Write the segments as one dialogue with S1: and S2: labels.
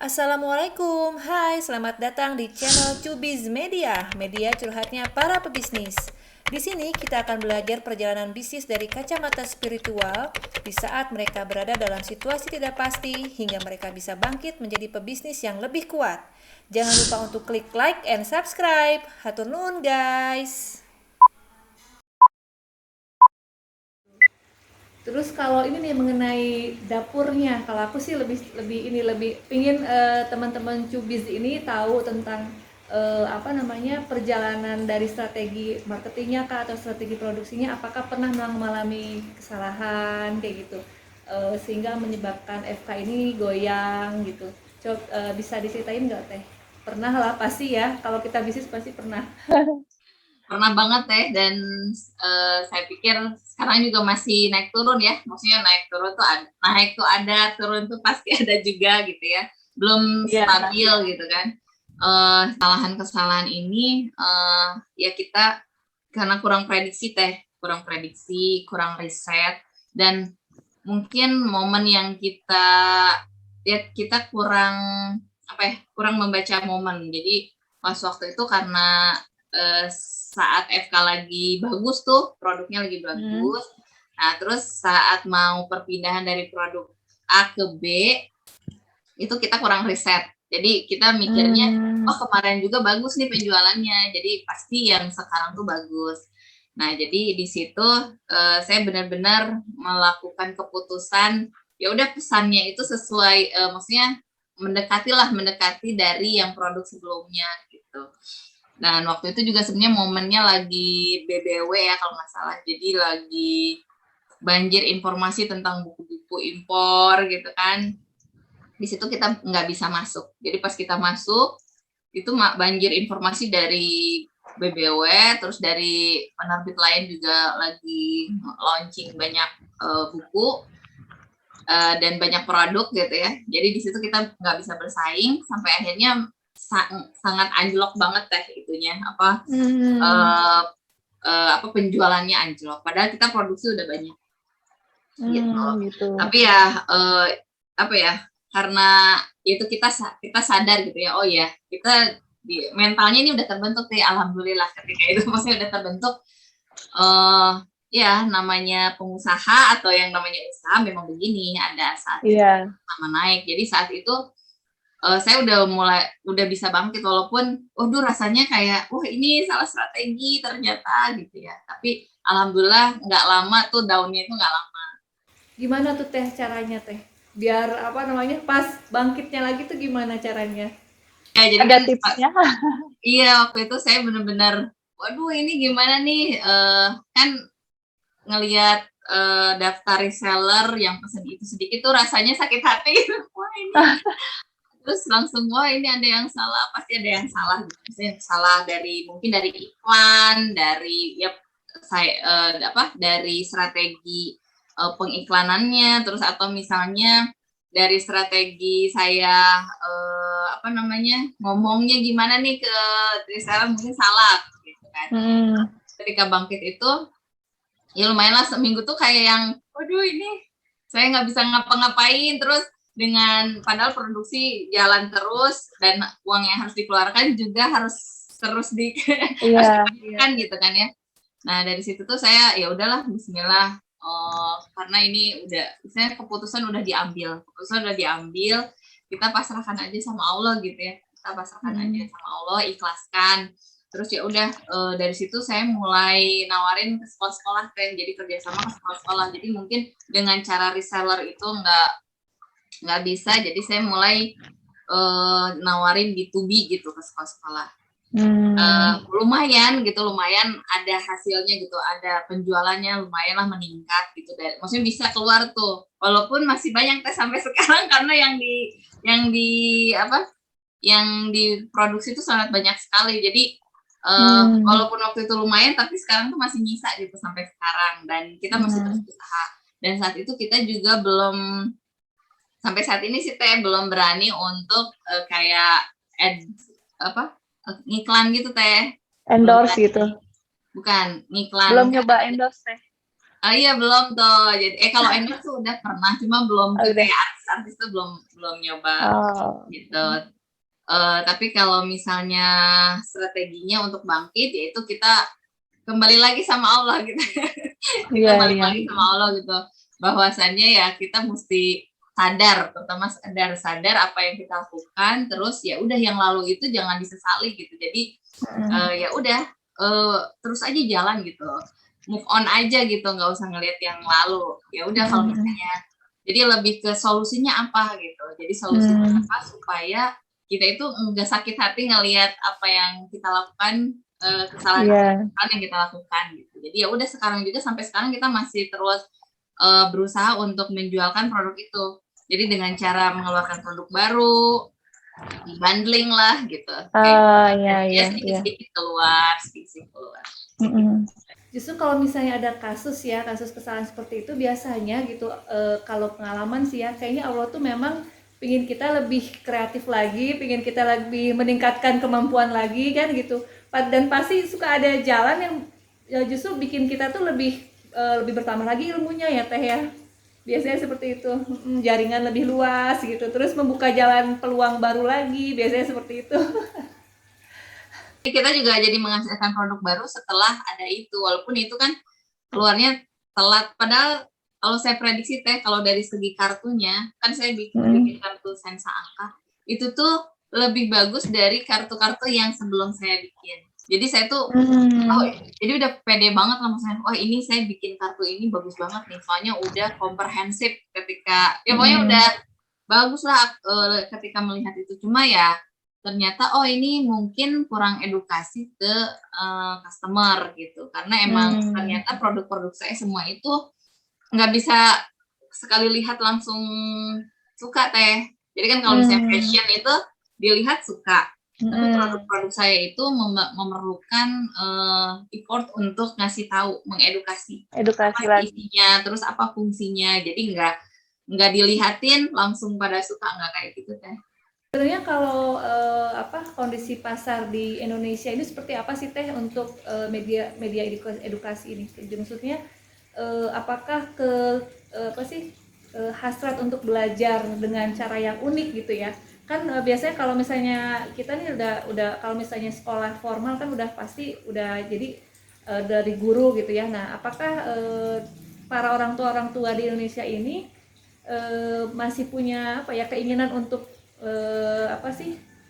S1: Assalamualaikum, hai selamat datang di channel Cubiz Media, media curhatnya para pebisnis. Di sini kita akan belajar perjalanan bisnis dari kacamata spiritual di saat mereka berada dalam situasi tidak pasti hingga mereka bisa bangkit menjadi pebisnis yang lebih kuat. Jangan lupa untuk klik like and subscribe. Hatur nuhun guys. Terus kalau ini nih mengenai dapurnya, kalau aku sih lebih lebih ini lebih ingin teman-teman Cubiz ini tahu tentang apa namanya perjalanan dari strategi marketingnya kah atau strategi produksinya, apakah pernah mengalami kesalahan kayak gitu sehingga menyebabkan FK ini goyang gitu. Coba bisa diceritain nggak Teh? Pernah lah pasti ya, kalau kita bisnis pasti pernah.
S2: Pernah banget teh dan saya pikir sekarang juga masih naik turun ya, maksudnya naik turun tuh ada, naik tuh ada, turun tuh pasti ada juga gitu ya, belum
S1: Iya.
S2: stabil gitu kan. Kesalahan-kesalahan ini ya kita karena kurang prediksi teh, kurang prediksi, kurang riset, dan mungkin momen yang kita kurang apa ya, kurang membaca momen. Jadi pas waktu itu karena saat FK lagi bagus tuh, produknya lagi
S1: Hmm.
S2: bagus. Nah, terus saat mau perpindahan dari produk A ke B, itu kita kurang riset. Jadi kita mikirnya, oh
S1: Hmm.
S2: kemarin juga bagus nih penjualannya, jadi pasti yang sekarang tuh bagus. Nah, jadi di situ saya benar-benar melakukan keputusan, ya udah pesannya itu sesuai, maksudnya mendekati dari yang produk sebelumnya gitu. Dan waktu itu juga sebenarnya momennya lagi BBW ya kalau nggak salah. Jadi lagi banjir informasi tentang buku-buku impor gitu kan. Di situ kita nggak bisa masuk. Jadi pas kita masuk, itu banjir informasi dari BBW, terus dari penerbit lain juga lagi launching banyak buku dan banyak produk gitu ya. Jadi di situ kita nggak bisa bersaing sampai akhirnya sangat anjlok banget teh itunya
S1: Hmm.
S2: uh, apa penjualannya anjlok. Padahal kita produksi udah banyak gitu.
S1: Gitu.
S2: Tapi ya apa ya, karena itu kita sadar gitu ya, oh ya kita mentalnya ini udah terbentuk nih, alhamdulillah ketika itu maksudnya udah terbentuk. uh, Ya namanya pengusaha atau yang namanya usaha memang begini, ada saatnya
S1: Iya.
S2: sama naik. Jadi saat itu saya udah bisa bangkit, walaupun waduh rasanya kayak wah ini salah strategi ternyata gitu ya, tapi alhamdulillah nggak lama tuh daunnya itu nggak lama.
S1: Gimana tuh Teh caranya Teh? Biar apa namanya pas bangkitnya lagi tuh gimana caranya?
S2: Ya jadi
S1: Ada
S2: kan
S1: tipsnya?
S2: iya waktu itu saya benar-benar waduh ini gimana nih, kan ngelihat daftar reseller yang pesen itu sedikit tuh rasanya sakit hati. Wah ini, terus langsung wah ini ada yang salah, pasti ada yang salah gitu. Misalnya salah dari mungkin dari iklan, dari ya saya dari strategi pengiklanannya, terus atau misalnya dari strategi saya apa namanya ngomongnya gimana nih ke reseller mungkin salah gitu kan.
S1: Hmm.
S2: Ketika bangkit itu ya lumayan lah, seminggu tuh kayak yang waduh ini saya nggak bisa ngapa-ngapain, terus dengan padahal produksi jalan terus dan uang yang harus dikeluarkan juga harus terus harus
S1: Iya.
S2: dipastikan gitu kan ya. Nah dari situ tuh saya ya udahlah Bismillah, karena ini udah misalnya keputusan udah diambil, kita pasrahkan aja sama Allah gitu ya, kita pasrahkan aja
S1: Hmm.
S2: sama Allah, ikhlaskan. Terus ya udah dari situ saya mulai nawarin ke sekolah-sekolah kan, jadi kerjasama ke sekolah-sekolah. Jadi mungkin dengan cara reseller itu nggak bisa, jadi saya mulai nawarin B2B gitu ke sekolah-sekolah.
S1: Hmm.
S2: Lumayan gitu, lumayan ada hasilnya gitu, ada penjualannya lumayan lah meningkat gitu, dan maksudnya bisa keluar tuh, walaupun masih banyak tes sampai sekarang karena yang di apa yang diproduksi itu sangat banyak sekali. Jadi
S1: Hmm.
S2: walaupun waktu itu lumayan, tapi sekarang tuh masih nyisa gitu sampai sekarang, dan kita masih terus
S1: Hmm.
S2: berusaha. Dan saat itu kita juga belum, sampai saat ini sih teh belum berani untuk kayak ad apa ngiklan gitu teh, belum
S1: Endorse gitu.
S2: berani. Bukan ngiklan
S1: Belum
S2: kan,
S1: nyoba endorse Teh.
S2: Iya belum tuh. Jadi kalau endorse tuh udah pernah, cuma belum
S3: Oh,
S2: ke
S3: udah.
S2: kayak artis-artis tuh belum nyoba
S3: Oh.
S2: gitu. Tapi kalau misalnya strateginya untuk bangkit, yaitu kita kembali lagi sama Allah gitu. Kita
S3: Iya,
S2: balik
S3: iya.
S2: lagi sama Allah gitu. Bahwasannya ya kita mesti sadar, pertama sadar apa yang kita lakukan, terus ya udah yang lalu itu jangan disesali gitu. Jadi ya udah terus aja jalan gitu. Move on aja gitu, nggak usah ngelihat yang lalu. Ya udah kalau misalnya, jadi lebih ke solusinya apa gitu. Jadi solusinya apa supaya kita itu nggak sakit hati ngelihat apa yang kita lakukan, kesalahan yang kita lakukan gitu. Jadi ya udah sekarang juga sampai sekarang kita masih terus berusaha untuk menjualkan produk itu. Jadi dengan cara mengeluarkan produk baru, di-bundling lah gitu.
S3: Iya.
S2: Sedikit-sedikit keluar.
S1: Justru kalau misalnya ada kasus kesalahan seperti itu biasanya gitu, kalau pengalaman sih ya, kayaknya Allah tuh memang pingin kita lebih kreatif lagi, pingin kita lebih meningkatkan kemampuan lagi kan gitu. Dan pasti suka ada jalan yang justru bikin kita tuh lebih bertambah lagi ilmunya ya Teh ya. Biasanya seperti itu, jaringan lebih luas gitu, terus membuka jalan peluang baru lagi, biasanya seperti itu.
S2: Kita juga jadi menghasilkan produk baru setelah ada itu, walaupun itu kan keluarnya telat. Padahal kalau saya prediksi Teh, kalau dari segi kartunya, kan saya bikin kartu sensa angka, itu tuh lebih bagus dari kartu-kartu yang sebelum saya bikin. Jadi saya tuh, jadi udah pede banget lah maksudnya, wah ini saya bikin kartu ini bagus banget nih, soalnya udah komprehensif ketika, ya pokoknya udah bagus lah ketika melihat itu. Cuma ya ternyata ini mungkin kurang edukasi ke customer gitu, karena emang ternyata produk-produk saya semua itu nggak bisa sekali lihat langsung suka Teh. Jadi kan kalau misalnya fashion itu dilihat suka, tapi produk-produk saya itu memerlukan effort untuk ngasih tahu, mengedukasi apa
S3: lagi
S2: isinya, terus apa fungsinya. Jadi nggak dilihatin langsung pada suka, nggak kayak gitu Teh.
S1: Sebenarnya kalau kondisi pasar di Indonesia ini seperti apa sih Teh untuk media edukasi ini? Jadi maksudnya apakah hasrat untuk belajar dengan cara yang unik gitu ya? Kan biasanya kalau misalnya kita nih udah kalau misalnya sekolah formal kan udah pasti udah jadi dari guru gitu ya. Nah, apakah para orang tua di Indonesia ini masih punya keinginan untuk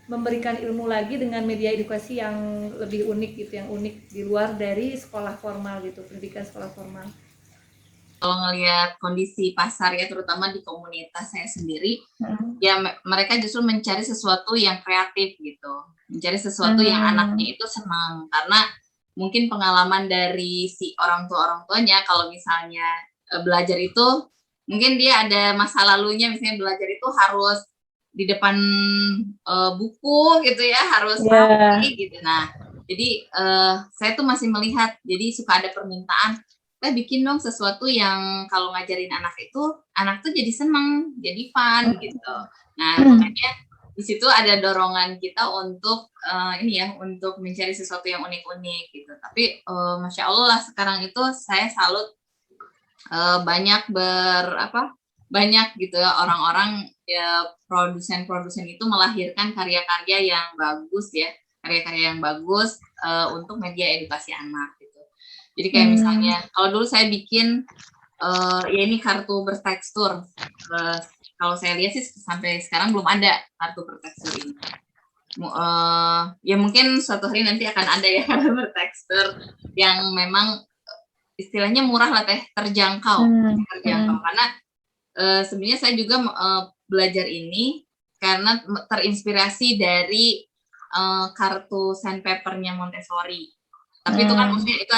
S1: memberikan ilmu lagi dengan media edukasi yang lebih unik gitu, yang unik di luar dari sekolah formal gitu, pendidikan sekolah formal?
S2: Kalau ngelihat kondisi pasar ya, terutama di komunitas saya sendiri, ya mereka justru mencari sesuatu yang kreatif gitu, mencari sesuatu yang anaknya itu senang, karena mungkin pengalaman dari si orang tuanya kalau misalnya belajar itu, mungkin dia ada masa lalunya, misalnya belajar itu harus di depan buku gitu ya, harus rapi gitu. Nah, jadi saya tuh masih melihat, jadi suka ada permintaan, kita bikin dong sesuatu yang kalau ngajarin anak tuh jadi seneng, jadi fun gitu. Nah, makanya di situ ada dorongan kita untuk untuk mencari sesuatu yang unik-unik gitu. Tapi masya Allah lah sekarang itu saya salut banyak gitu ya orang-orang ya, produsen itu melahirkan karya-karya yang bagus ya, karya-karya yang bagus untuk media edukasi anak gitu. Jadi kayak misalnya kalau dulu saya bikin ya ini kartu bertekstur, kalau saya lihat sih sampai sekarang belum ada kartu bertekstur ini. Ya mungkin suatu hari nanti akan ada ya kartu bertekstur yang memang istilahnya murah lah Teh, terjangkau karena sebenarnya saya juga belajar ini karena terinspirasi dari kartu sandpapernya Montessori. Tapi itu kan maksudnya itu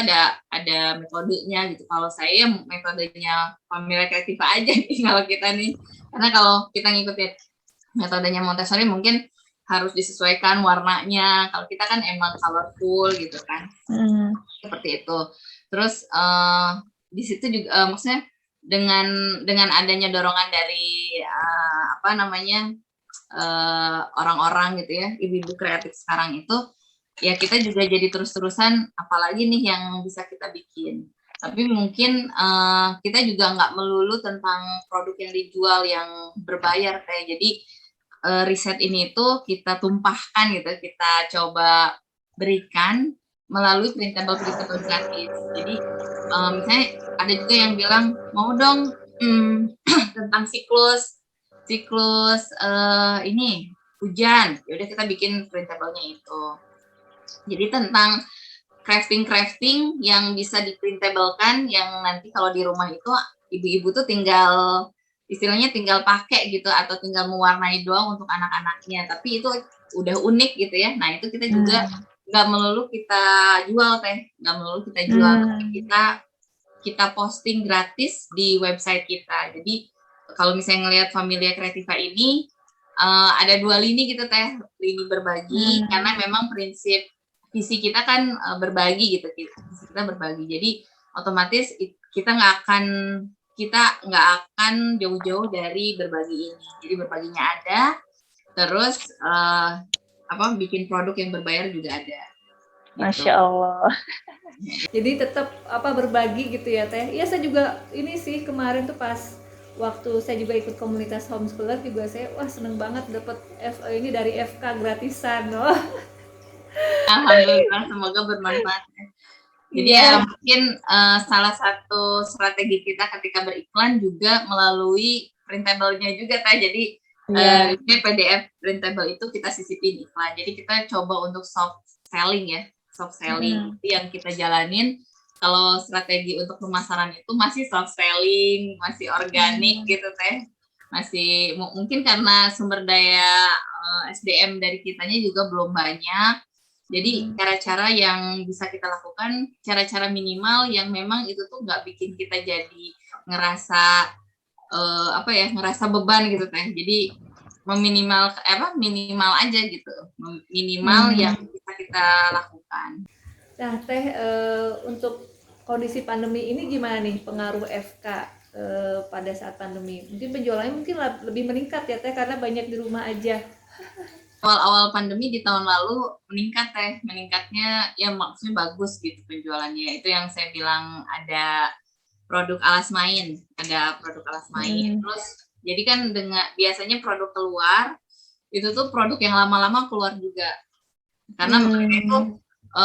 S2: ada metodenya gitu. Kalau saya metodenya Pamela Kreativa aja nih kalau kita nih. Karena kalau kita ngikutin metodenya Montessori mungkin harus disesuaikan warnanya. Kalau kita kan emang colorful gitu kan. Seperti itu. Terus di situ juga maksudnya dengan adanya dorongan dari orang-orang gitu ya, ibu-ibu kreatif sekarang itu, ya kita juga jadi terus-terusan apalagi nih yang bisa kita bikin. Tapi mungkin kita juga nggak melulu tentang produk yang dijual yang berbayar Teh. Jadi riset ini tuh kita tumpahkan gitu, kita coba berikan melalui printable gratis. Jadi misalnya ada juga yang bilang mau dong tentang siklus ini hujan, yaudah kita bikin printable-nya itu. Jadi tentang crafting yang bisa diprintable-kan, yang nanti kalau di rumah itu ibu-ibu tuh tinggal istilahnya tinggal pakai gitu atau tinggal mewarnai doang untuk anak-anaknya, tapi itu udah unik gitu ya. Nah itu kita juga nggak melulu kita jual Teh, nggak melulu kita jual, tapi kita posting gratis di website kita. Jadi kalau misalnya ngelihat Familia Creativa ini ada 2 lini gitu Teh, lini berbagi karena memang prinsip visi kita kan berbagi gitu, visi kita berbagi. Jadi otomatis kita nggak akan jauh-jauh dari berbagi ini. Jadi berbaginya ada, terus bikin produk yang berbayar juga ada. Gitu.
S3: Masya Allah.
S1: Jadi tetap berbagi gitu ya Teh. Iya, saya juga ini sih kemarin tuh pas waktu saya juga ikut komunitas homeschooler juga saya seneng banget dapat ini dari FK gratisan loh.
S2: Alhamdulillah, semoga bermanfaat. Jadi ya mungkin salah satu strategi kita ketika beriklan juga melalui printable-nya juga Teh. Jadi PDF printable itu kita sisipin iklan. Jadi kita coba untuk soft selling ya, itu yang kita jalanin. Kalau strategi untuk pemasaran itu masih soft selling, masih organik gitu Teh. Masih mungkin karena sumber daya SDM dari kitanya juga belum banyak. Jadi cara-cara yang bisa kita lakukan, cara-cara minimal yang memang itu tuh nggak bikin kita jadi ngerasa ngerasa beban gitu Teh. Jadi minimal aja gitu, minimal yang bisa kita lakukan.
S1: Nah Teh, untuk kondisi pandemi ini gimana nih pengaruh FK pada saat pandemi? Mungkin penjualannya mungkin lebih meningkat ya Teh karena banyak di rumah aja.
S2: Awal-awal pandemi di tahun lalu meningkat Teh, meningkatnya ya maksudnya bagus gitu penjualannya. Itu yang saya bilang ada produk alas main. Terus jadi kan biasanya produk keluar itu tuh produk yang lama-lama keluar juga. Karena mereka itu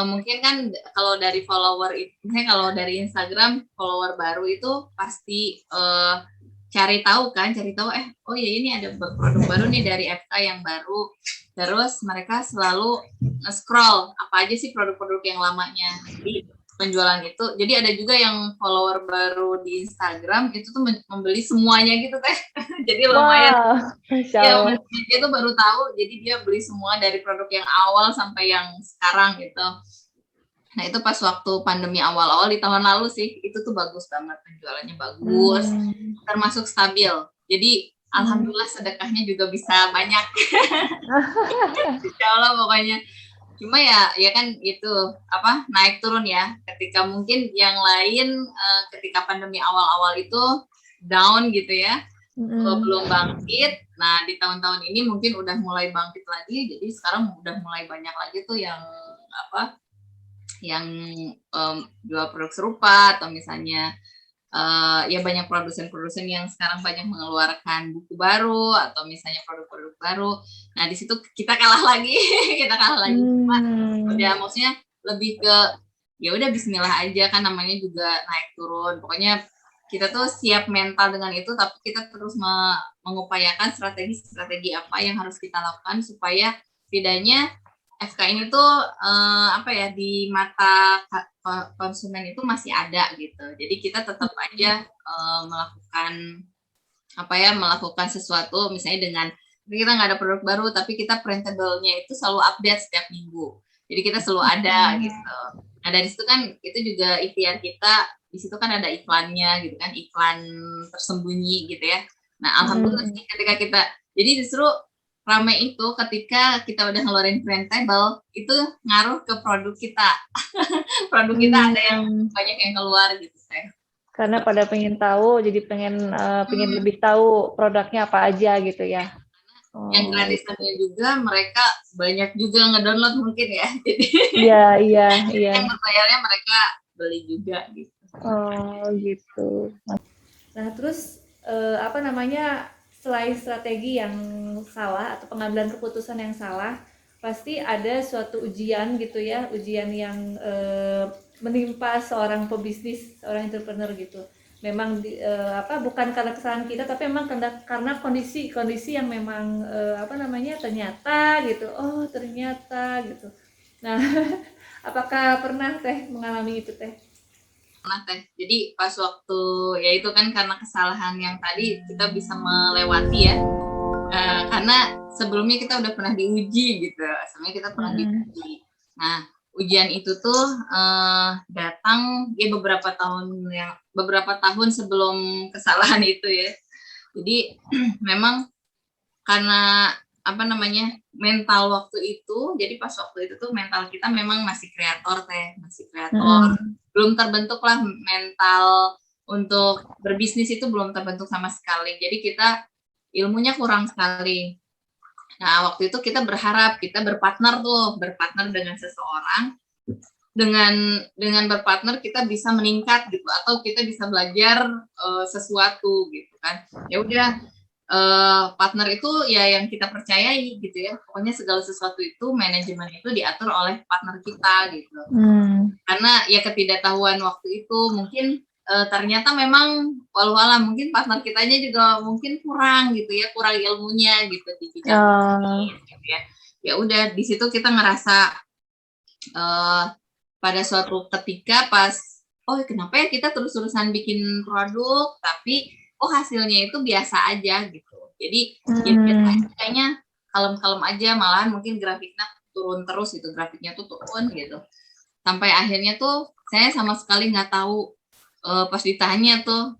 S2: mungkin kan kalau dari follower itu, misalnya kalau dari Instagram follower baru itu pasti cari tahu oh ya ini ada produk baru nih dari FK yang baru. Terus mereka selalu nge-scroll apa aja sih produk-produk yang lamanya di penjualan itu. Jadi ada juga yang follower baru di Instagram itu tuh membeli semuanya gitu Teh. Jadi lumayan. Ya, dia tuh baru tahu, jadi dia beli semua dari produk yang awal sampai yang sekarang gitu. Nah itu pas waktu pandemi awal-awal di tahun lalu sih, itu tuh bagus banget, penjualannya bagus, termasuk stabil. Jadi alhamdulillah sedekahnya juga bisa banyak. Insya Allah pokoknya. Cuma ya kan itu naik turun ya. Ketika mungkin yang lain ketika pandemi awal-awal itu down gitu ya, belum bangkit. Nah di tahun-tahun ini mungkin udah mulai bangkit lagi. Jadi sekarang udah mulai banyak lagi tuh yang jual produk serupa atau misalnya ya banyak produsen-produsen yang sekarang banyak mengeluarkan buku baru atau misalnya produk-produk baru. Nah di situ kita kalah lagi. Cuma ya maksudnya lebih ke ya udah Bismillah aja, kan namanya juga naik turun. Pokoknya kita tuh siap mental dengan itu, tapi kita terus mengupayakan strategi apa yang harus kita lakukan supaya setidaknya FK ini tuh di mata konsumen itu masih ada gitu. Jadi kita tetap aja melakukan sesuatu, misalnya dengan kita nggak ada produk baru tapi kita printable-nya itu selalu update setiap minggu. Jadi kita selalu ada gitu. Nah dari situ kan itu juga ikhtiar kita, di situ kan ada iklannya gitu kan, iklan tersembunyi gitu ya. Nah alhamdulillah sih ketika kita, jadi justru rame itu ketika kita udah ngeluarin printable, itu ngaruh ke produk kita. Produk kita ada yang banyak yang keluar gitu Teh.
S3: Karena pada pengen tahu, jadi pengen lebih tahu produknya apa aja gitu ya.
S2: Yang gratisannya juga mereka banyak juga ngedownload mungkin ya. Jadi
S3: iya.
S2: yang berbayarnya mereka beli juga gitu.
S3: Oh gitu.
S1: Nah, terus apa namanya, selain strategi yang salah atau pengambilan keputusan yang salah, pasti ada suatu ujian gitu ya, ujian yang menimpa seorang pebisnis, seorang entrepreneur gitu. Memang apa, bukan karena kesalahan kita, tapi memang karena kondisi-kondisi yang memang apa namanya, ternyata gitu. Oh, ternyata gitu. Nah, apakah pernah Teh mengalami itu Teh?
S2: Nah, Teh. Jadi pas waktu ya itu kan karena kesalahan yang tadi kita bisa melewati ya. Karena sebelumnya kita udah pernah diuji gitu. Sebelumnya kita pernah diuji. Nah, ujian itu tuh datang ya beberapa tahun sebelum kesalahan itu ya. Jadi memang karena apa namanya, mental waktu itu, jadi pas waktu itu tuh mental kita memang masih kreator Teh, masih kreator. Belum terbentuk lah mental untuk berbisnis, itu belum terbentuk sama sekali. Jadi kita ilmunya kurang sekali. Nah, waktu itu kita berharap kita berpartner dengan seseorang, dengan berpartner kita bisa meningkat gitu, atau kita bisa belajar sesuatu gitu kan. Ya udah, partner itu ya yang kita percayai gitu ya. Pokoknya segala sesuatu itu, manajemen itu diatur oleh partner kita gitu. Karena ya ketidaktahuan waktu itu mungkin ternyata memang walau alam mungkin partner kitanya juga mungkin kurang gitu ya, kurang ilmunya gitu di bidang bisnis gitu ya. Ya udah di situ kita ngerasa pada suatu ketika pas, oh kenapa ya kita terus-terusan bikin produk tapi hasilnya itu biasa aja gitu. Jadi ya biasa aja, kayaknya kalem-kalem aja, malahan mungkin grafiknya turun terus gitu, grafiknya tuh turun gitu. Sampai akhirnya tuh saya sama sekali nggak tahu, pas ditanya tuh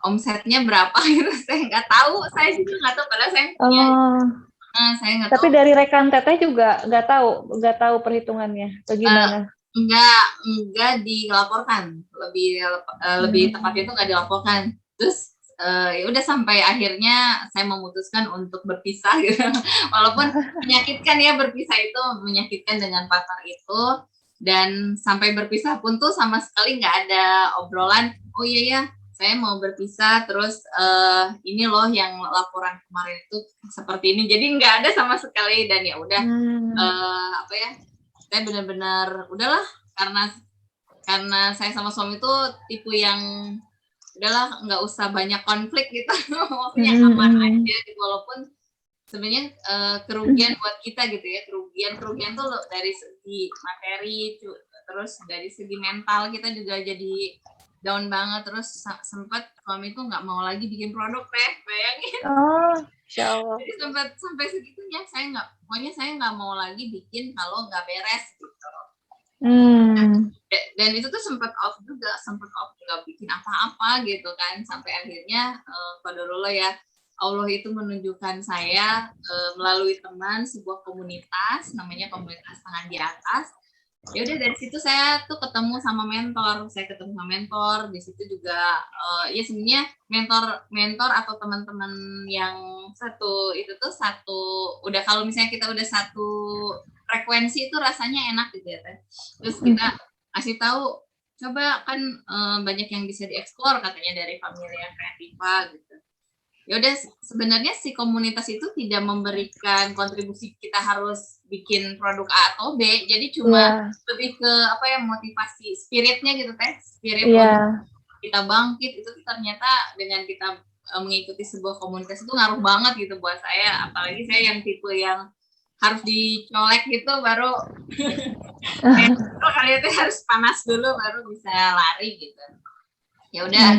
S2: omsetnya berapa gitu, saya nggak tahu, saya juga nggak tahu padahal saya punya. Saya nggak tahu.
S3: Tapi dari rekan Teteh juga nggak tahu perhitungannya bagaimana?
S2: Enggak dilaporkan, lebih tepatnya itu nggak dilaporkan. Terus ya udah sampai akhirnya saya memutuskan untuk berpisah gitu. Walaupun menyakitkan ya, berpisah itu menyakitkan dengan partner itu, dan sampai berpisah pun tuh sama sekali nggak ada obrolan, oh iya ya saya mau berpisah, terus ini loh yang laporan kemarin itu seperti ini, jadi nggak ada sama sekali. Dan ya udah, apa ya, saya benar-benar udahlah, karena saya sama suami itu tipe yang udahlah nggak usah banyak konflik gitu, maksudnya aman aja gitu, walaupun sebenarnya kerugian buat kita gitu ya, kerugian tuh dari segi materi, terus dari segi mental kita juga jadi down banget. Terus sempat suami tuh nggak mau lagi bikin produk Teh, bayangin.
S3: Insya Allah.
S2: Jadi sempat sampai segitunya, pokoknya saya nggak mau lagi bikin kalau nggak beres gitu. Dan itu tuh sempat off nggak bikin apa-apa gitu kan, sampai akhirnya qadarullah ya, Allah itu menunjukkan saya melalui teman, sebuah komunitas namanya komunitas tangan di atas. Ya udah dari situ saya tuh ketemu sama mentor, di situ juga ya sebenarnya mentor atau teman-teman yang udah, kalau misalnya kita udah satu frekuensi itu rasanya enak gitu ya. Terus kita kasih tahu, coba kan banyak yang bisa dieksplor katanya dari Familia Creativa gitu. Ya udah, sebenarnya si komunitas itu tidak memberikan kontribusi kita harus bikin produk A atau B, jadi cuma lebih ke apa ya, motivasi, spiritnya gitu Teh, spirit untuk kita bangkit itu ternyata dengan kita mengikuti sebuah komunitas itu ngaruh banget gitu buat saya, apalagi saya yang tipe yang harus dicolek gitu baru kalian tuh harus panas dulu baru bisa lari gitu. Ya udah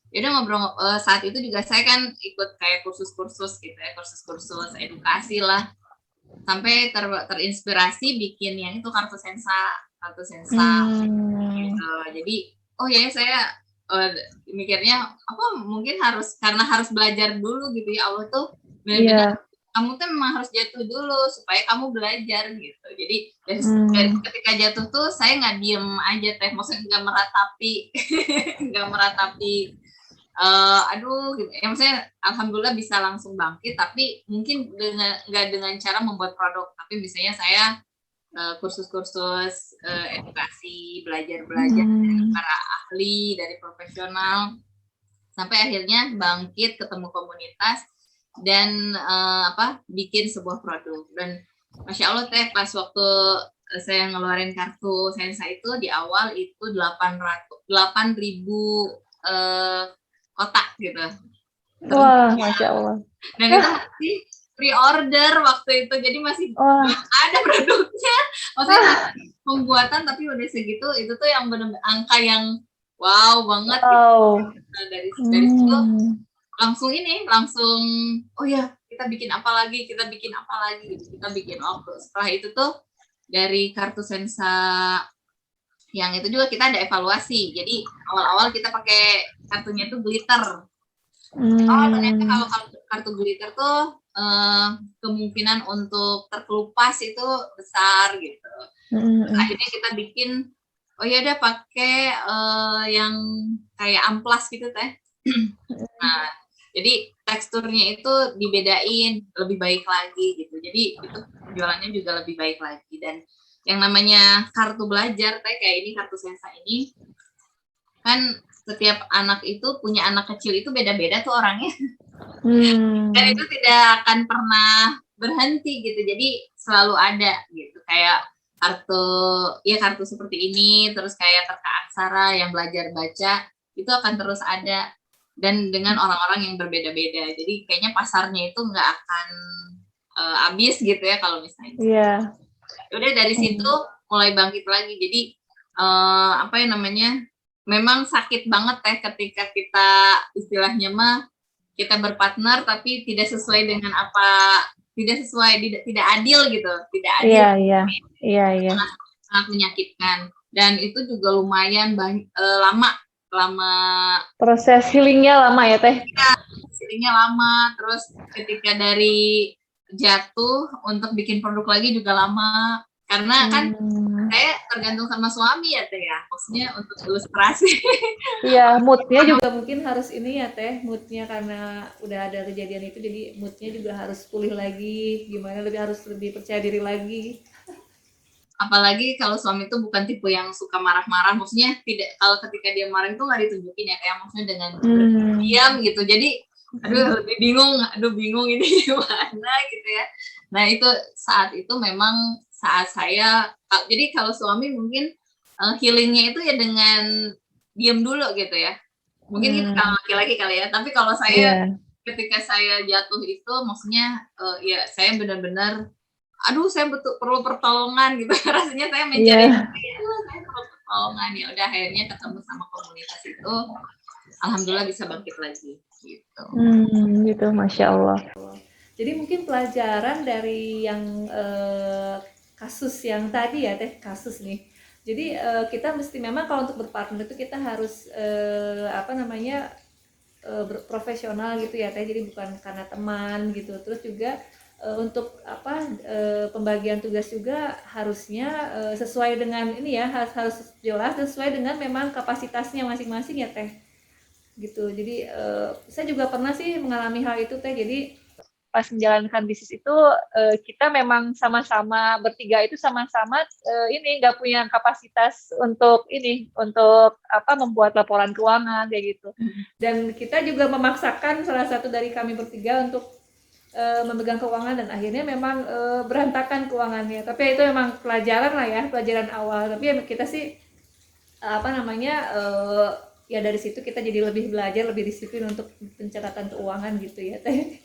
S2: akhirnya ngobrol, saat itu juga saya kan ikut kayak kursus-kursus gitu ya, kursus edukasi lah, sampai terinspirasi bikin yang itu kartu sensa gitu. Jadi oh ya saya mikirnya apa, mungkin karena harus belajar dulu gitu ya, Allah tuh benar-benar kamu tuh memang harus jatuh dulu supaya kamu belajar gitu. Jadi dari ketika jatuh tuh saya nggak diem aja Teh, maksudnya nggak meratapi aduh gitu ya, maksudnya alhamdulillah bisa langsung bangkit, tapi mungkin nggak dengan cara membuat produk, tapi misalnya saya kursus-kursus edukasi, belajar-belajar dari para ahli, dari profesional, sampai akhirnya bangkit, ketemu komunitas, dan bikin sebuah produk. Dan Masya Allah Teh, pas waktu saya ngeluarin kartu Sensa itu di awal itu 8.000 kotak gitu. Terus,
S3: Wah, Masya Allah.
S2: Dan itu masih pre-order waktu itu, jadi masih belum ada produknya. Maksudnya pembuatan tapi udah segitu, itu tuh yang benar-benar angka yang wow banget.
S3: Wow.
S2: Gitu. Nah, dari situ langsung oh ya kita bikin apa lagi gitu. Kita bikin setelah itu tuh dari kartu Sensa yang itu juga kita ada evaluasi. Jadi awal-awal kita pakai kartunya itu glitter. Ternyata kalau kartu glitter tuh kemungkinan untuk terkelupas itu besar gitu. Akhirnya kita bikin oh ya udah pakai yang kayak amplas gitu Teh. Nah, jadi teksturnya itu dibedain lebih baik lagi gitu. Jadi itu jualannya juga lebih baik lagi. Dan yang namanya kartu belajar Teh, kayak ini kartu Sensa ini kan setiap anak itu punya anak kecil itu beda-beda tuh orangnya. Dan itu tidak akan pernah berhenti gitu. Jadi selalu ada gitu. Kayak kartu seperti ini, terus kayak terka aksara yang belajar baca itu akan terus ada, dan dengan orang-orang yang berbeda-beda. Jadi kayaknya pasarnya itu nggak akan habis gitu ya kalau misalnya.
S3: Iya.
S2: Udah dari situ mulai bangkit lagi. Jadi memang sakit banget Teh ketika kita istilahnya kita berpartner tapi tidak sesuai dengan tidak adil gitu, tidak adil.
S3: Iya.
S2: Sangat menyakitkan, dan itu juga lumayan lama
S3: proses healingnya lama ya Teh.
S2: Healingnya lama, terus ketika dari jatuh untuk bikin produk lagi juga lama, karena kan saya tergantung sama suami ya Teh ya, maksudnya untuk ilustrasi.
S3: Iya, moodnya juga
S1: mungkin harus ini ya Teh, moodnya karena udah ada kejadian itu, jadi moodnya juga harus pulih lagi, harus lebih percaya diri lagi.
S2: Apalagi kalau suami itu bukan tipe yang suka marah-marah, maksudnya kalau ketika dia marah itu nggak ditunjukin ya, kayak maksudnya dengan diam gitu. Jadi lebih bingung ini gimana gitu ya. Nah itu saat itu memang saat saya, jadi kalau suami mungkin healingnya itu ya dengan diam dulu gitu ya. Mungkin itu kalau laki-laki kali ya. Tapi kalau saya ketika saya jatuh itu, maksudnya ya saya benar-benar saya perlu pertolongan gitu. Rasanya saya mencari saya perlu pertolongan. Ya udah akhirnya ketemu sama komunitas itu, alhamdulillah bisa bangkit lagi gitu.
S3: Gitu, Masya Allah.
S1: Jadi mungkin pelajaran dari yang kasus yang tadi ya Teh, kasus nih. Jadi kita mesti memang kalau untuk berpartner itu kita harus profesional gitu ya Teh. Jadi bukan karena teman gitu. Terus juga untuk pembagian tugas juga harusnya sesuai dengan ini ya, harus jelas sesuai dengan memang kapasitasnya masing-masing ya Teh gitu. Jadi saya juga pernah sih mengalami hal itu Teh. Jadi
S3: pas menjalankan bisnis itu kita memang sama-sama bertiga itu sama-sama ini nggak punya kapasitas untuk membuat laporan keuangan kayak gitu.
S1: Dan kita juga memaksakan salah satu dari kami bertiga untuk memegang keuangan, dan akhirnya memang berantakan keuangannya. Tapi itu memang pelajaran lah ya, pelajaran awal. Tapi ya kita sih ya dari situ kita jadi lebih belajar, lebih disiplin untuk pencatatan keuangan gitu ya Teh.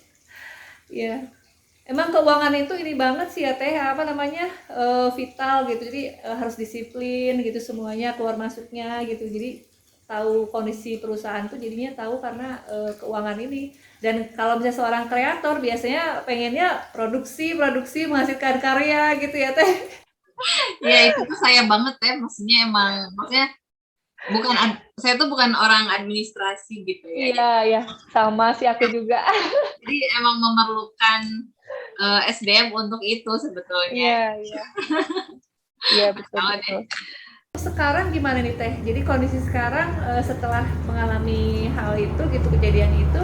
S1: Ya, emang keuangan itu ini banget sih ya Teh, vital gitu. Jadi harus disiplin gitu semuanya, keluar masuknya gitu. Jadi tahu kondisi perusahaan tuh jadinya tahu karena keuangan ini. Dan kalau misalnya seorang kreator biasanya pengennya produksi menghasilkan karya gitu ya Teh.
S2: Ya itu tuh saya banget Teh, maksudnya saya tuh bukan orang administrasi gitu ya.
S3: Iya, sama sih aku juga.
S2: Jadi emang memerlukan SDM untuk itu sebetulnya.
S3: Iya, betul.
S1: Sekarang gimana nih Teh? Jadi kondisi sekarang setelah mengalami hal itu gitu, kejadian itu,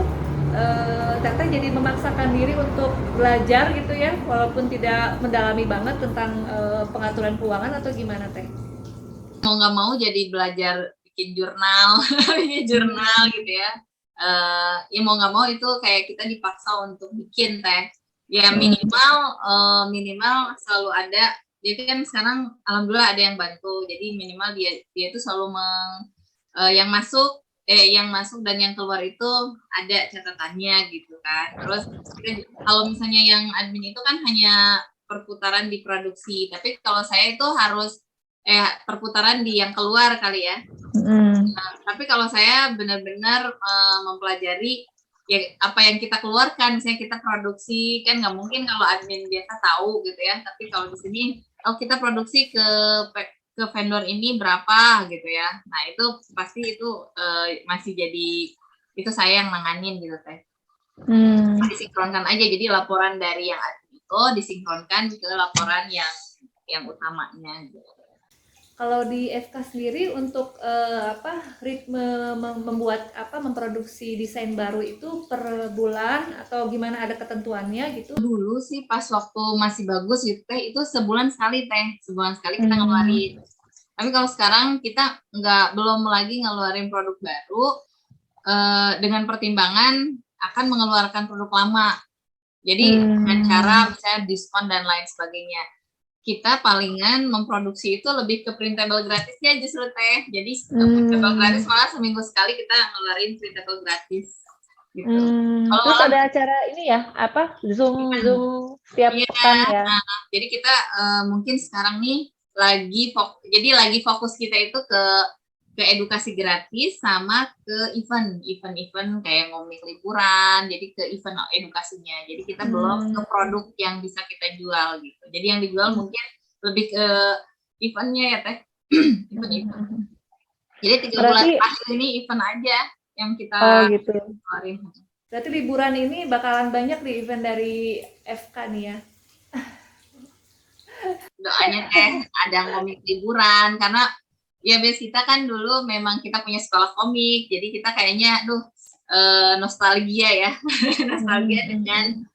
S1: Teteh jadi memaksakan diri untuk belajar gitu ya, walaupun tidak mendalami banget tentang pengaturan keuangan atau gimana teh?
S2: Mau nggak mau jadi belajar bikin jurnal, bikin jurnal gitu ya. Ya mau nggak mau itu kayak kita dipaksa untuk bikin teh. Ya minimal selalu ada. Jadi kan sekarang alhamdulillah ada yang bantu. Jadi minimal dia itu selalu yang masuk dan yang keluar itu ada catatannya gitu kan. Terus kalau misalnya yang admin itu kan hanya perputaran di produksi, tapi kalau saya itu harus perputaran di yang keluar kali ya. Nah, tapi kalau saya benar-benar mempelajari ya apa yang kita keluarkan, misalnya kita produksi kan nggak mungkin kalau admin biasa tahu gitu ya. Tapi kalau di sini, kita produksi ke vendor ini berapa gitu ya. Nah itu pasti itu masih jadi itu saya yang nanganin gitu teh. Disinkronkan aja, jadi laporan dari yang admin itu disinkronkan ke laporan yang utamanya gitu.
S1: Kalau di FK sendiri untuk ritme memproduksi desain baru itu per bulan atau gimana, ada ketentuannya gitu?
S2: Dulu sih pas waktu masih bagus gitu teh, itu sebulan sekali kita ngeluarin. Tapi kalau sekarang kita belum lagi ngeluarin produk baru dengan pertimbangan akan mengeluarkan produk lama. Jadi dengan cara misalnya diskon dan lain sebagainya. Kita palingan memproduksi itu lebih ke printable gratisnya justru teh. Jadi printable gratis malah seminggu sekali kita ngeluarin printable gratis. Gitu.
S3: Terus ada acara ini ya, Zoom setiap pekan ya.
S2: Jadi kita mungkin sekarang nih lagi fokus kita itu ke edukasi gratis sama ke event kayak ngomik liburan, jadi ke event edukasinya. Jadi kita belum ke produk yang bisa kita jual gitu. Jadi yang dijual mungkin lebih ke eventnya ya teh. event. Jadi 3 bulan terakhir ini event aja yang kita keluarin.
S1: Berarti liburan ini bakalan banyak di event dari FK nih ya?
S2: Doanya teh ada komik liburan, karena ya base kita kan dulu memang kita punya sekolah komik, jadi kita kayaknya nostalgia ya. Nostalgia dengan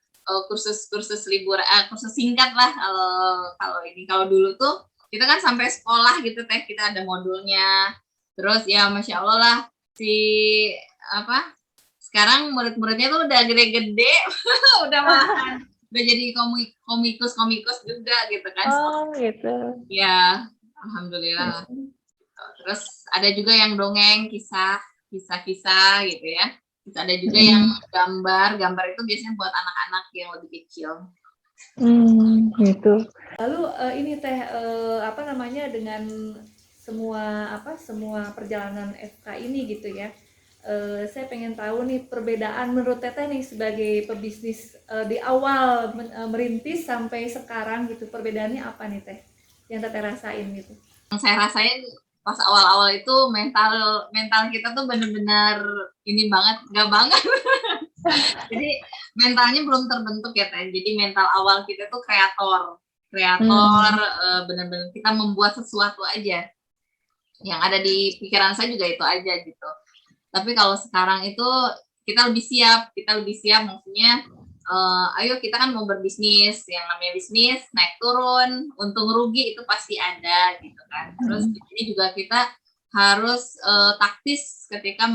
S2: kursus liburan, kursus singkat lah kalau dulu tuh kita kan sampai sekolah gitu teh, kita ada modulnya. Terus ya Masya Allah lah sekarang murid-muridnya tuh udah gede-gede, udah malahan udah jadi komikus juga gitu kan.
S3: Gitu.
S2: Ya, alhamdulillah. Terus ada juga yang dongeng, kisah-kisah gitu ya. Terus ada juga yang gambar itu biasanya buat anak-anak yang lebih kecil.
S3: Gitu.
S1: Lalu ini teh dengan semua perjalanan FK ini gitu ya. Saya pengen tahu nih perbedaan menurut Teteh nih sebagai pebisnis di awal merintis sampai sekarang gitu, perbedaannya apa nih Teh yang Teteh rasain gitu?
S2: Yang saya rasain pas awal-awal itu mental kita tuh benar-benar ini banget, nggak banget. Jadi mentalnya belum terbentuk ya Teh. Jadi mental awal kita tuh kreator, benar-benar kita membuat sesuatu aja. Yang ada di pikiran saya juga itu aja gitu. Tapi kalau sekarang itu kita lebih siap maksudnya ayo kita kan mau berbisnis, yang namanya bisnis naik turun, untung rugi itu pasti ada gitu kan. Terus ini juga kita harus taktis ketika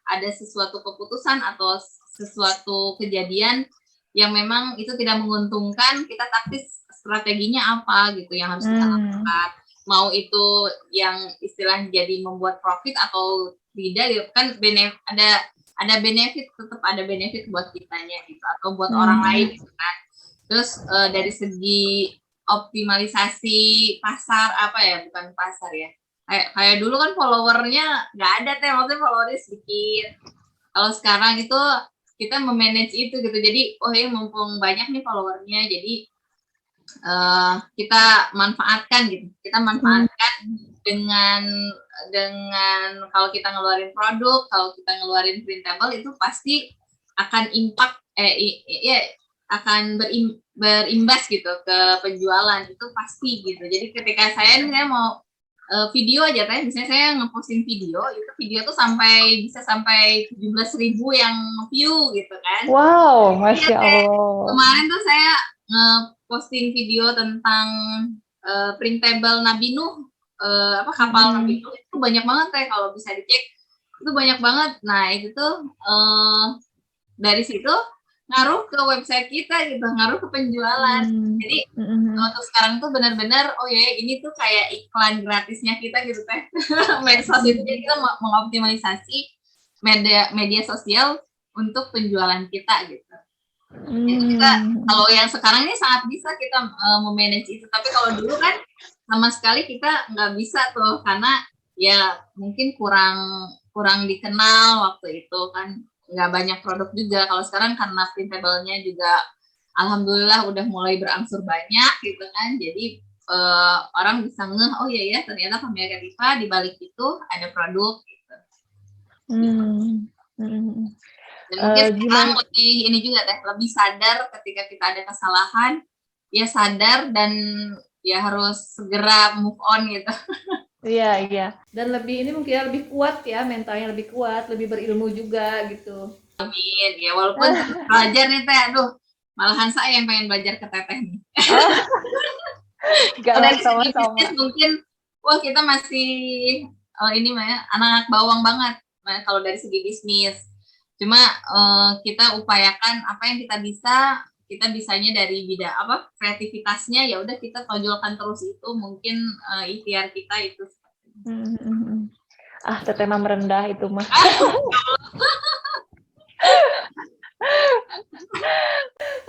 S2: ada sesuatu keputusan atau sesuatu kejadian yang memang itu tidak menguntungkan, kita taktis strateginya apa gitu yang harus kita lakukan. Mau itu yang istilahnya jadi membuat profit atau tidak gitu kan, ada benefit, tetap ada benefit buat kitanya gitu atau buat orang lain gitu kan. Terus dari segi optimalisasi pasar bukan pasar ya, kayak dulu kan followernya nggak ada Teh, maksudnya followernya sedikit. Kalau sekarang itu kita memanage itu gitu, jadi mumpung banyak nih followernya, jadi kita manfaatkan dengan kalau kita ngeluarin produk, kalau kita ngeluarin printable itu pasti akan akan berimbas gitu ke penjualan, itu pasti gitu. Jadi ketika saya mau video aja teh, misalnya saya ngeposting video, itu video tuh bisa sampai 17.000 yang view gitu kan.
S3: Wow,
S2: Iya
S3: Masya
S2: teh,
S3: Allah.
S2: kemarin tuh saya ngeposting video tentang printable Nabi Nuh, kapal Nabi Nuh, itu banyak banget teh, kalau bisa dicek itu banyak banget. Nah itu tuh dari situ ngaruh ke website kita gitu, ngaruh ke penjualan. Jadi untuk sekarang tuh benar-benar oh ya ini tuh kayak iklan gratisnya kita gitu teh. Medsos itu jadi kita mengoptimalisasi media sosial untuk penjualan kita gitu. Jadi kita kalau yang sekarang ini sangat bisa kita memanage itu, tapi kalau dulu kan sama sekali kita nggak bisa tuh, karena ya mungkin kurang dikenal waktu itu kan, nggak banyak produk juga. Kalau sekarang karena printable-nya juga alhamdulillah udah mulai berangsur banyak gitu kan, jadi orang bisa ngeh oh iya ya ternyata Familia Creativa di balik itu ada produk gitu. Dan mungkin sekarang lebih ini juga teh, lebih sadar ketika kita ada kesalahan ya sadar dan ya harus segera move on gitu.
S3: Iya.
S1: Dan lebih ini mungkin lebih kuat ya, mentalnya lebih kuat, lebih berilmu juga gitu.
S2: Amin. Ya walaupun belajar nih teh, aduh malahan saya yang pengen belajar ke teteh nih.
S3: Kalau
S2: dari segi
S3: sama-sama
S2: bisnis mungkin wah kita masih ini mah ya anak bawang banget kalau dari segi bisnis. Cuma kita upayakan apa yang kita bisanya dari bidang kreativitasnya ya udah kita tonjolkan terus, itu mungkin ikhtiar kita itu.
S3: Teteh mah merendah itu mah.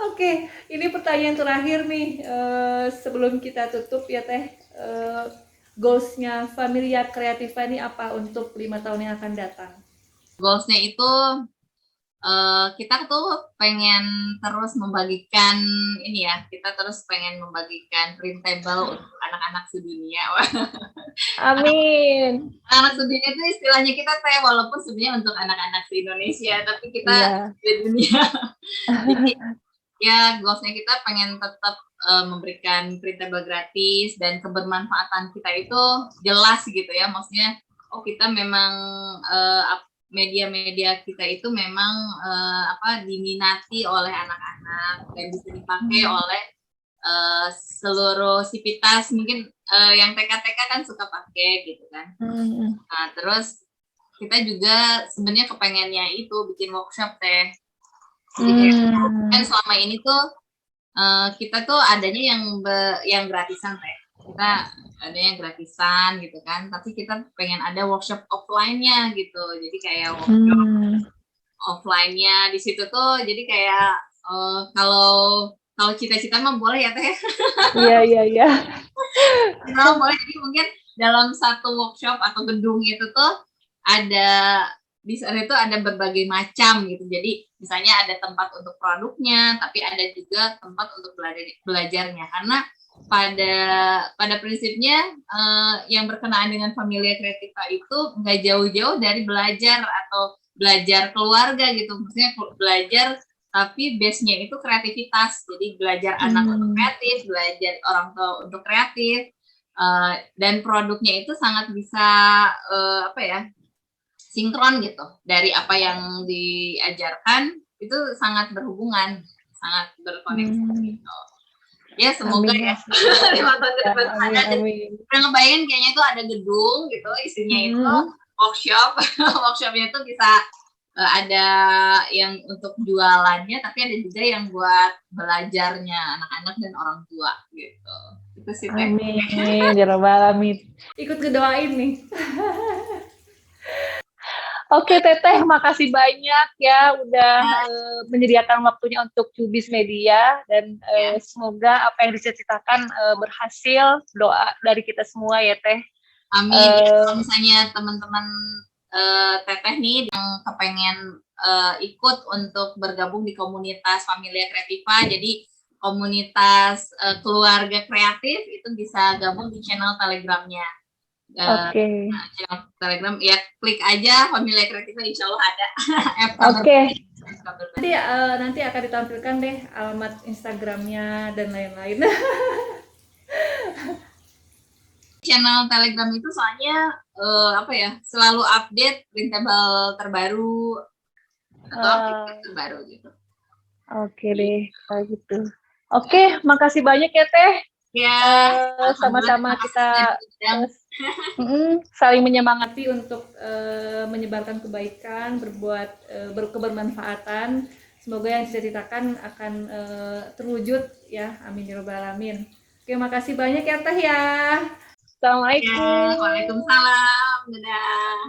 S1: Oke, ini pertanyaan terakhir nih sebelum kita tutup ya teh. Goals-nya Familia Creativa ini apa untuk 5 tahun yang akan datang?
S2: Goals-nya itu kita tuh pengen terus membagikan ini ya, kita terus pengen membagikan printable untuk anak-anak sedunia.
S3: Amin.
S2: Anak sedunia itu istilahnya kita teh, walaupun sebenarnya untuk anak-anak di Indonesia, tapi kita di dunia. Jadi ya goalsnya kita pengen tetap memberikan printable gratis dan kebermanfaatan kita itu jelas gitu ya, maksudnya kita memang media-media kita itu memang diminati oleh anak-anak dan bisa dipakai oleh seluruh sivitas, mungkin yang TK-TK kan suka pakai gitu kan. Nah terus kita juga sebenarnya kepengennya itu bikin workshop teh. Jadi kan selama ini tuh kita tuh adanya yang gratisan teh. Kita ada yang gratisan gitu kan, tapi kita pengen ada workshop offline-nya gitu. Jadi kayak workshop offline-nya di situ tuh jadi kayak kalau cita-cita mah boleh ya teh.
S3: Iya.
S2: Kita boleh, jadi mungkin dalam satu workshop atau gedung itu tuh di sana itu ada berbagai macam gitu. Jadi misalnya ada tempat untuk produknya, tapi ada juga tempat untuk belajarnya. Karena pada prinsipnya yang berkenaan dengan Familia Creativa itu nggak jauh-jauh dari belajar atau belajar keluarga gitu. Maksudnya belajar tapi base-nya itu kreativitas. Jadi belajar anak untuk kreatif, belajar orang tua untuk kreatif, dan produknya itu sangat bisa sinkron gitu. Dari apa yang diajarkan itu sangat berhubungan, sangat berkoneksi gitu. Ya semoga amin, ya 5 tahun ke depan ada. Udah ngebayangin kayaknya itu ada gedung gitu, isinya itu workshop. Workshopnya itu bisa ada yang untuk jualannya, tapi ada juga yang buat belajarnya anak-anak dan orang tua gitu. Itu sih teh.
S3: Amin, ya rabbal alamin.
S1: Ikut ngedoain nih.
S3: Oke Teteh, makasih banyak ya udah menyediakan waktunya untuk Cubis Media, dan semoga apa yang diceritakan berhasil. Doa dari kita semua ya Teh.
S2: Amin. Kalau misalnya teman-teman Teteh nih yang kepengen ikut untuk bergabung di komunitas Familia Creativa, jadi komunitas keluarga kreatif, itu bisa gabung di channel Telegramnya. Channel Telegram ya, klik aja Familia Creativa, insya Allah ada.
S1: Nanti akan ditampilkan deh alamat Instagramnya dan lain-lain.
S2: channel Telegram itu soalnya apa ya, selalu update printable terbaru atau update terbaru gitu.
S3: Oke deh, kalau gitu. Oke, makasih banyak ya Teh.
S2: Ya,
S3: Sama-sama kita saling menyemangati
S1: untuk menyebarkan kebaikan, berkebermanfaatan. Semoga yang diceritakan akan terwujud ya. Amin ya rabbal alamin. Oke, makasih banyak ya Teh ya.
S3: Assalamualaikum.
S2: Ya, waalaikumsalam. Dadah.